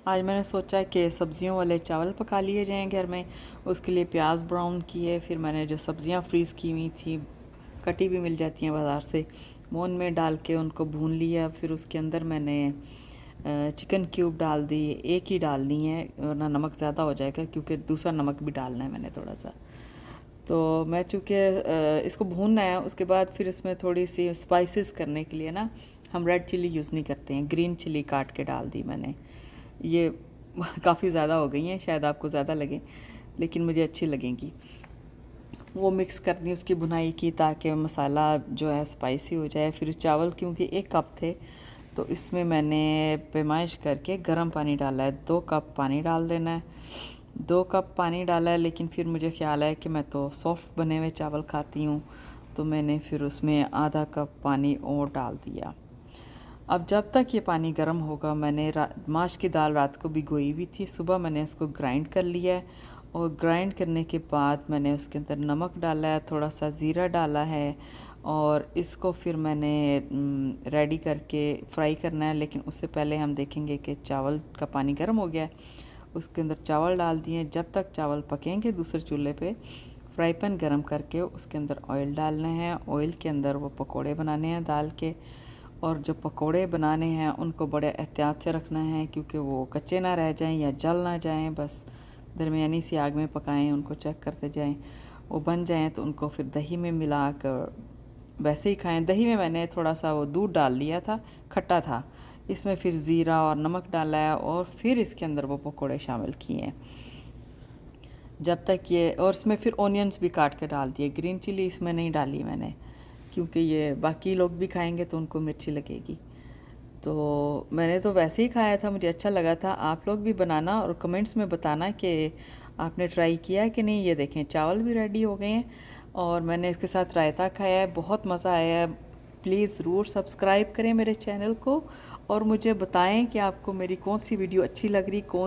आज मैंने सोचा कि सब्ज़ियों वाले चावल पका लिए जाएं घर में। उसके लिए प्याज ब्राउन किए, फिर मैंने जो सब्ज़ियां फ्रीज़ की हुई थी, कटी भी मिल जाती हैं बाज़ार से, वो उनमें डाल के उनको भून लिया। फिर उसके अंदर मैंने चिकन क्यूब डाल दी। एक ही डालनी है वरना नमक ज़्यादा हो जाएगा, क्योंकि दूसरा नमक भी डालना है मैंने थोड़ा सा। तो मैं चूँकि इसको भूनना है, उसके बाद फिर इसमें थोड़ी सी स्पाइसेस करने के लिए ना, हम रेड चिली यूज़ नहीं करते हैं, ग्रीन चिली काट के डाल दी मैंने। ये काफ़ी ज़्यादा हो गई हैं, शायद आपको ज़्यादा लगे, लेकिन मुझे अच्छी लगेंगी। वो मिक्स कर दी, उसकी भुनाई की, ताकि मसाला जो है स्पाइसी हो जाए। फिर चावल क्योंकि 1 कप थे, तो इसमें मैंने पैमाइश करके गर्म पानी डाला है। 2 कप पानी डाल देना है। 2 कप पानी डाला है, लेकिन फिर मुझे ख़्याल है कि मैं तो सॉफ्ट बने हुए चावल खाती हूँ, तो मैंने फिर उसमें आधा कप पानी और डाल दिया। अब जब तक ये पानी गर्म होगा, मैंने माश की दाल रात को भिगोई हुई थी, सुबह मैंने इसको ग्राइंड कर लिया है। और ग्राइंड करने के बाद मैंने उसके अंदर नमक डाला है, थोड़ा सा ज़ीरा डाला है, और इसको फिर मैंने रेडी करके फ्राई करना है। लेकिन उससे पहले हम देखेंगे कि चावल का पानी गर्म हो गया है। उसके अंदर चावल डाल दिए। जब तक चावल पकेंगे, दूसरे चूल्हे पे फ्राई पैन गर्म करके उसके अंदर ऑयल डालना है। ऑयल के अंदर वो पकोड़े बनाने हैं दाल के। और जो पकोड़े बनाने हैं उनको बड़े एहतियात से रखना है, क्योंकि वो कच्चे ना रह जाएं या जल ना जाएं। बस दरमियानी सी आग में पकाएं, उनको चेक करते जाएं। वो बन जाएं तो उनको फिर दही में मिला कर वैसे ही खाएं। दही में मैंने थोड़ा सा वो दूध डाल लिया था, खट्टा था। इसमें फिर ज़ीरा और नमक डाला है, और फिर इसके अंदर वो पकोड़े शामिल किए हैं। जब तक ये, और इसमें फिर ऑनियंस भी काट के डाल दिए। ग्रीन चिली इसमें नहीं डाली मैंने, क्योंकि ये बाकी लोग भी खाएंगे तो उनको मिर्ची लगेगी। तो मैंने तो वैसे ही खाया था, मुझे अच्छा लगा था। आप लोग भी बनाना और कमेंट्स में बताना कि आपने ट्राई किया है कि नहीं। ये देखें, चावल भी रेडी हो गए हैं, और मैंने इसके साथ रायता खाया है, बहुत मज़ा आया है। प्लीज़ ज़रूर सब्सक्राइब करें मेरे चैनल को, और मुझे बताएं कि आपको मेरी कौन सी वीडियो अच्छी लग रही, कौन